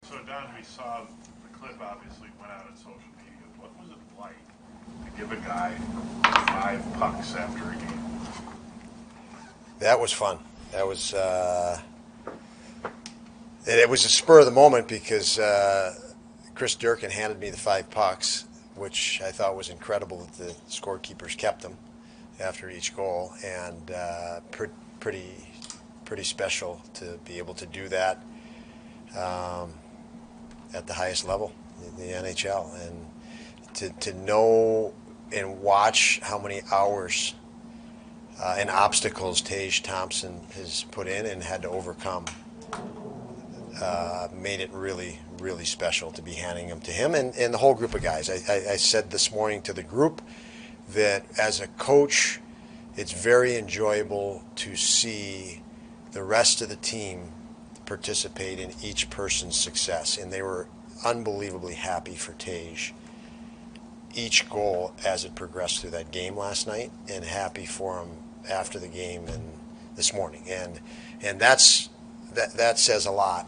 So Don, we saw the clip obviously went out on social media. What was it like to give a guy 5 pucks after a game? That was fun. That was it was a spur of the moment because Chris Durkin handed me the 5 pucks, which I thought was incredible that the scorekeepers kept them after each goal, and pretty special to be able to do that um, at the highest level in the NHL, and to know and watch how many hours and obstacles Tage Thompson has put in and had to overcome made it really, really special to be handing them to him and the whole group of guys. I said this morning to the group that as a coach, it's very enjoyable to see the rest of the team participate in each person's success. And they were unbelievably happy for Tage each goal as it progressed through that game last night, and happy for him after the game and this morning. And that says a lot,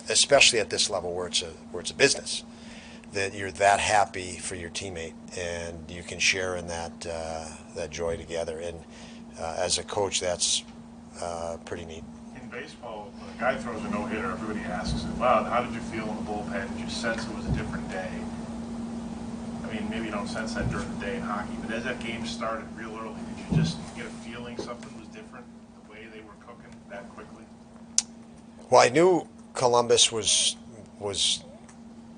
especially at this level where it's a business, that you're that happy for your teammate and you can share in that joy together. And as a coach, that's pretty neat. In baseball, when a guy throws a no-hitter, everybody asks, "Wow, how did you feel in the bullpen? Did you sense it was a different day?" I mean, maybe you don't sense that during the day in hockey, but as that game started real early, did you just get a feeling something was different, the way they were cooking that quickly? Well, I knew Columbus was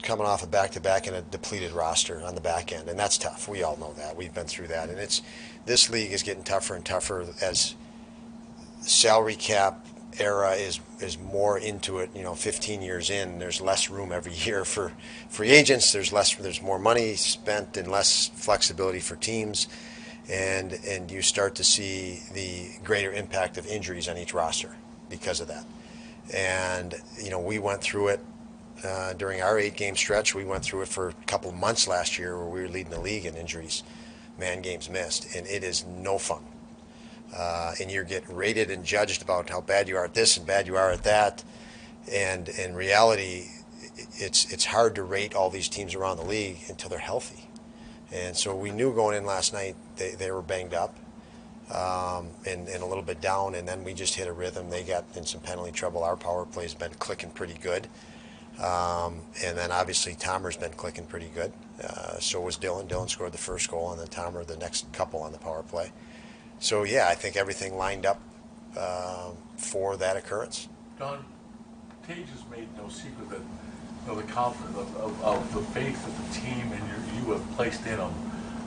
coming off a back-to-back and a depleted roster on the back end, and that's tough. We all know that. We've been through that, and this league is getting tougher and tougher as salary cap era is more into it. 15 years in, there's less room every year for free agents. There's more money spent and less flexibility for teams, and you start to see the greater impact of injuries on each roster because of that. And we went through it during our 8-game stretch. We went through it for a couple of months last year where we were leading the league in injuries, man games missed, and it is no fun. And you're getting rated and judged about how bad you are at this and bad you are at that. And in reality, it's hard to rate all these teams around the league until they're healthy. And so we knew going in last night they were banged up and a little bit down, and then we just hit a rhythm. They got in some penalty trouble. Our power play's been clicking pretty good. And then obviously Tomer's been clicking pretty good. So was Dylan. Dylan scored the first goal, and then Tomer the next couple on the power play. So yeah, I think everything lined up for that occurrence. Don, Tage has made no secret that the confidence of the faith that the team and you have placed in him.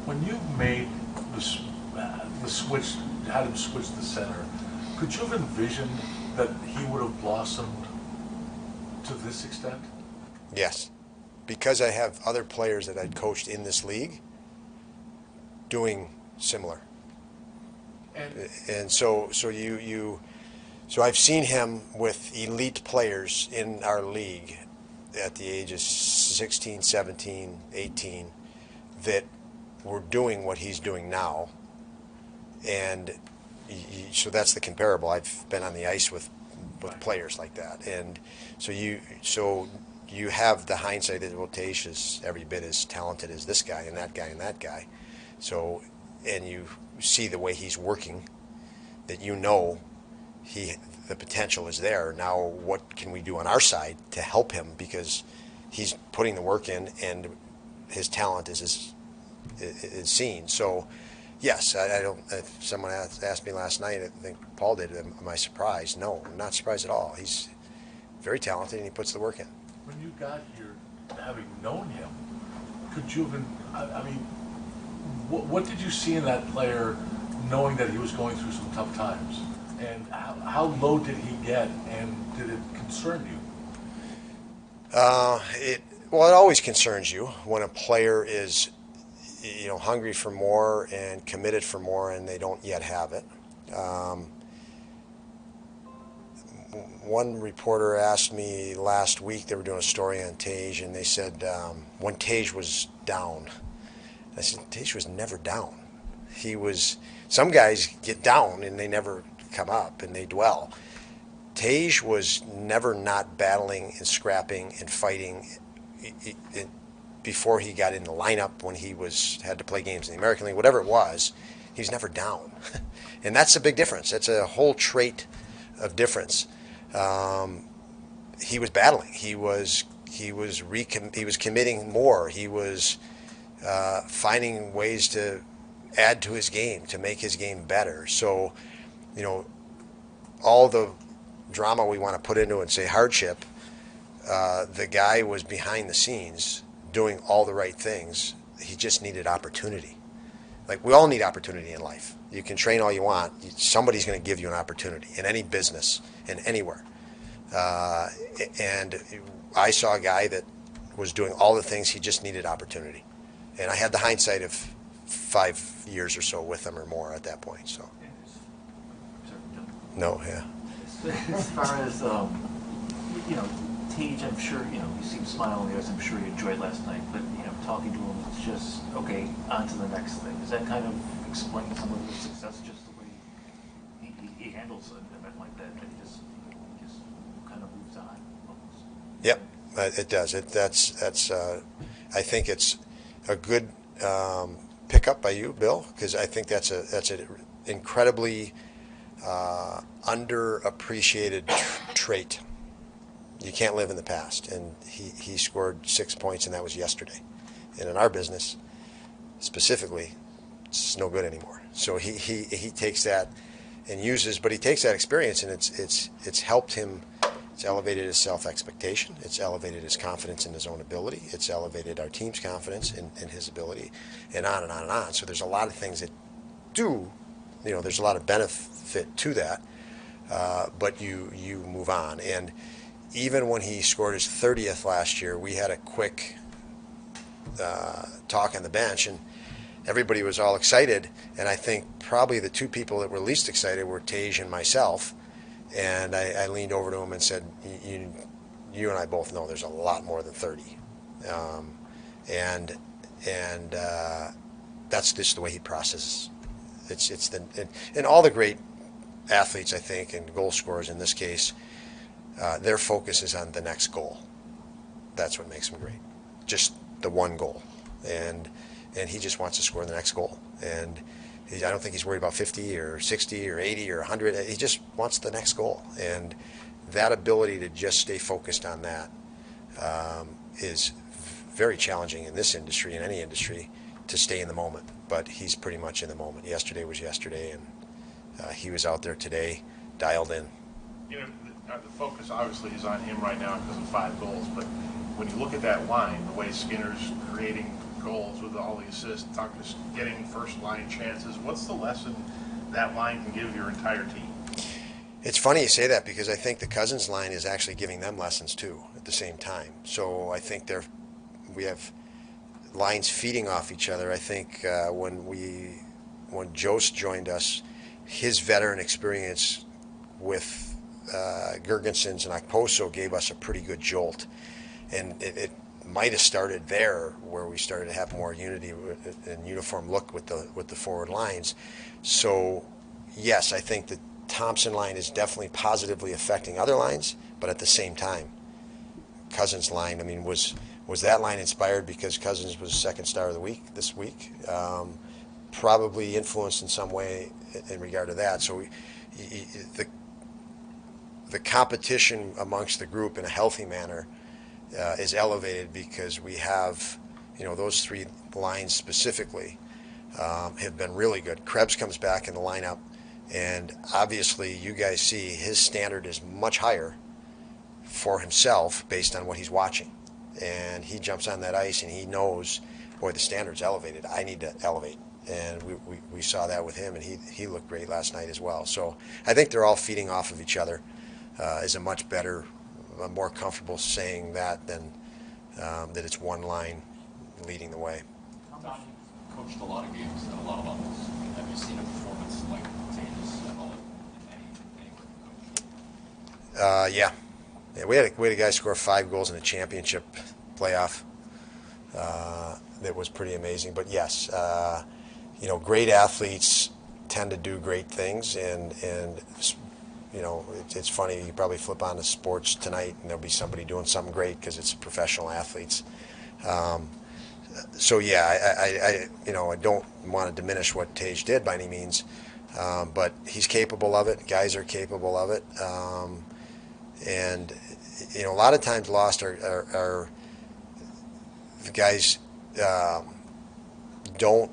When you made the switch, had him switch the center, could you have envisioned that he would have blossomed to this extent? Yes, because I have other players that I'd coached in this league doing similar. And so I've seen him with elite players in our league at the ages 16, 17, 18 that were doing what he's doing now. And so that's the comparable. I've been on the ice with players like that. And so you have the hindsight that, well, Tage is every bit as talented as this guy and that guy and that guy. So, and you see the way he's working, that the potential is there. Now, what can we do on our side to help him, because he's putting the work in and his talent is seen. So, yes, I don't. If someone asked me last night, I think Paul did, am I surprised? No, I'm not surprised at all. He's very talented and he puts the work in. When you got here, having known him, could you have? I mean, what did you see in that player, knowing that he was going through some tough times? And how low did he get, and did it concern you? It always concerns you when a player is, hungry for more and committed for more, and they don't yet have it. One reporter asked me last week, they were doing a story on Tage, and they said when Tage was down. I said, Tage was never down. Some guys get down and they never come up and they dwell. Tage was never not battling and scrapping and fighting before he got in the lineup when he had to play games in the American League, whatever it was. He was never down, and that's a big difference. That's a whole trait of difference. He was battling. He was committing more. He was finding ways to add to his game to make his game better. So, all the drama we want to put into it and say hardship, the guy was behind the scenes doing all the right things. He just needed opportunity. Like, we all need opportunity in life. You can train all you want. Somebody's going to give you an opportunity in any business and anywhere. And I saw a guy that was doing all the things. He just needed opportunity. And I had the hindsight of 5 years or so with him or more at that point. So, no, yeah. As far as, Tage, I'm sure, you seem smiling, as I'm sure you enjoyed last night, but, talking to him, it's just, okay, on to the next thing. Does that kind of explain some of the success, just the way he handles an event like that he just kind of moves on almost? Yep, it does. I think it's a good pickup by you, Bill, because I think that's an incredibly underappreciated trait. You can't live in the past, and he scored 6 points, and that was yesterday. And in our business, specifically, it's no good anymore. So he takes that and uses, but he takes that experience, and it's helped him. It's elevated his self-expectation. It's elevated his confidence in his own ability. It's elevated our team's confidence in his ability, and on and on and on. So there's a lot of things that do, there's a lot of benefit to that, but you move on. And even when he scored his 30th last year, we had a quick talk on the bench, and everybody was all excited. And I think probably the two people that were least excited were Tage and myself. And I leaned over to him and said, "You and I both know there's a lot more than 30, and that's just the way he processes. And all the great athletes, I think, and goal scorers in this case, their focus is on the next goal. That's what makes them great. Just the one goal, and he just wants to score the next goal. And I don't think he's worried about 50 or 60 or 80 or 100. He just wants the next goal, and that ability to just stay focused on that is very challenging in this industry, in any industry, to stay in the moment. But he's pretty much in the moment. Yesterday was yesterday, and he was out there today, dialed in. The focus obviously is on him right now because of 5 goals, but when you look at that line, the way Skinner's creating goals with all the assists, Tucker's getting first line chances, what's the lesson that line can give your entire team? It's funny you say that, because I think the Cousins line is actually giving them lessons too at the same time. So I think we have lines feeding off each other. I think when Jost joined us, his veteran experience with Girgensons and Okposo gave us a pretty good jolt, and it might have started there, where we started to have more unity and uniform look with the forward lines. So yes, I think the Thompson line is definitely positively affecting other lines, but at the same time, Cousins line, was that line inspired because Cousins was second star of the week this week? Probably influenced in some way in regard to that. So the competition amongst the group in a healthy manner is elevated, because we have, those 3 lines specifically have been really good. Krebs comes back in the lineup, and obviously you guys see his standard is much higher for himself based on what he's watching. And he jumps on that ice and he knows, boy, the standard's elevated. I need to elevate. And we saw that with him, and he looked great last night as well. So I think they're all feeding off of each other. Is a much better, more comfortable saying that than that it's one line leading the way. Tom, you've coached a lot of games at a lot of levels. Have you seen a performance like Tage's at all anywhere you coached? Yeah, we had a guy score 5 goals in a championship playoff. That was pretty amazing. But yes, great athletes tend to do great things, and it's funny. You probably flip on to sports tonight, and there'll be somebody doing something great because it's professional athletes. So yeah, I don't want to diminish what Tage did by any means, but he's capable of it. Guys are capable of it, and a lot of times lost are the guys don't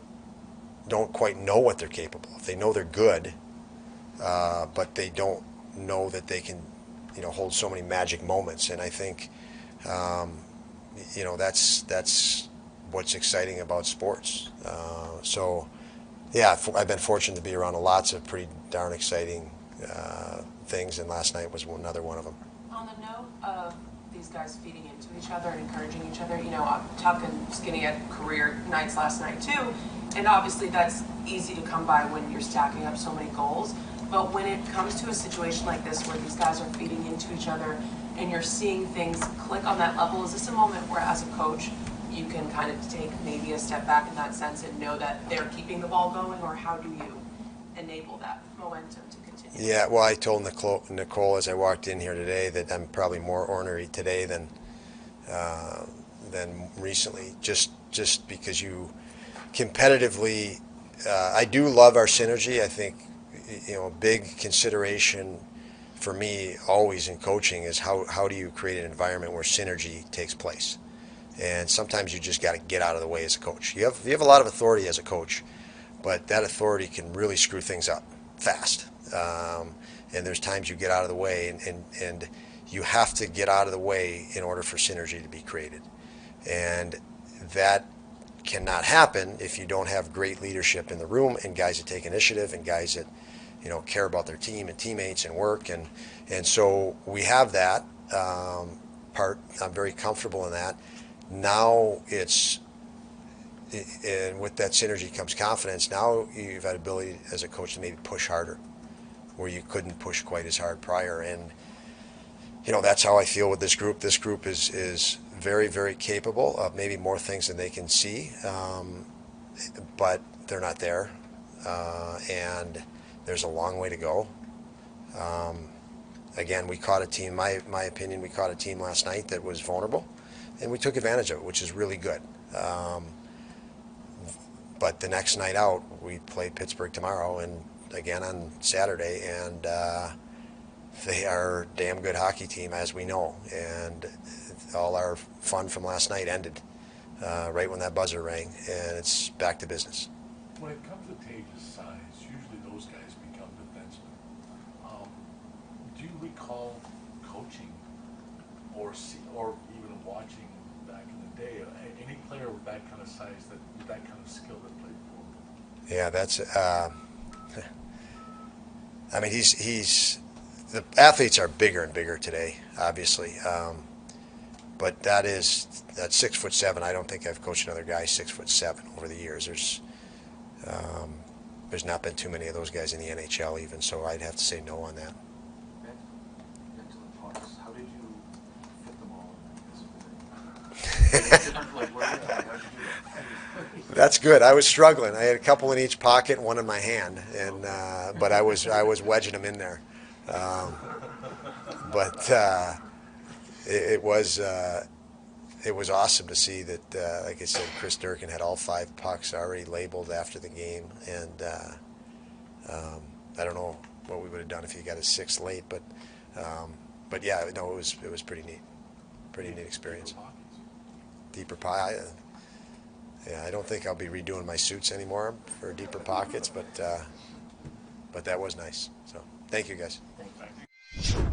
quite know what they're capable of. They know they're good, but they don't know that they can, hold so many magic moments. And I think, that's what's exciting about sports. So, yeah, I've been fortunate to be around lots of pretty darn exciting things, and last night was another one of them. On the note of these guys feeding into each other and encouraging each other, Tuck and Skinny had career nights last night too, and obviously that's easy to come by when you're stacking up so many goals. But when it comes to a situation like this where these guys are feeding into each other and you're seeing things click on that level, is this a moment where, as a coach, you can kind of take maybe a step back in that sense and know that they're keeping the ball going, or how do you enable that momentum to continue? Yeah, well, I told Nicole as I walked in here today that I'm probably more ornery today than recently, just because you competitively, I do love our synergy. I think, a big consideration for me always in coaching is how do you create an environment where synergy takes place. And sometimes you just got to get out of the way as a coach. You have a lot of authority as a coach, but that authority can really screw things up fast. And there's times you get out of the way, and you have to get out of the way in order for synergy to be created. And that cannot happen if you don't have great leadership in the room and guys that take initiative and guys that care about their team and teammates and work. And so we have that part. I'm very comfortable in that. Now and with that synergy comes confidence. Now you've had ability as a coach to maybe push harder where you couldn't push quite as hard prior. And that's how I feel with this group. This group is very, very capable of maybe more things than they can see, but they're not there, and there's a long way to go. Again, we caught a team. My opinion, we caught a team last night that was vulnerable, and we took advantage of it, which is really good. But the next night out, we play Pittsburgh tomorrow, and again on Saturday, and they are a damn good hockey team, as we know. And all our fun from last night ended right when that buzzer rang, and it's back to business. When it comes to Tage's size, usually those guys become defensemen. Do you recall coaching or even watching back in the day any player with that kind of size, with that kind of skill that played for him? Yeah, that's. I mean, he's the athletes are bigger and bigger today, obviously. But that's 6'7". I don't think I've coached another guy 6'7" over the years. There's not been too many of those guys in the NHL even, so I'd have to say no on that. How did you fit them all in? That's good. I was struggling. I had a couple in each pocket, one in my hand, and but I was wedging them in there. But it was awesome to see that. Like I said, Chris Durkin had all 5 pucks already labeled after the game, and I don't know what we would have done if he got his 6th late, but yeah, no, it was pretty neat experience. Deeper pie. Yeah, I don't think I'll be redoing my suits anymore for deeper pockets, but that was nice. So thank you, guys. Thank you.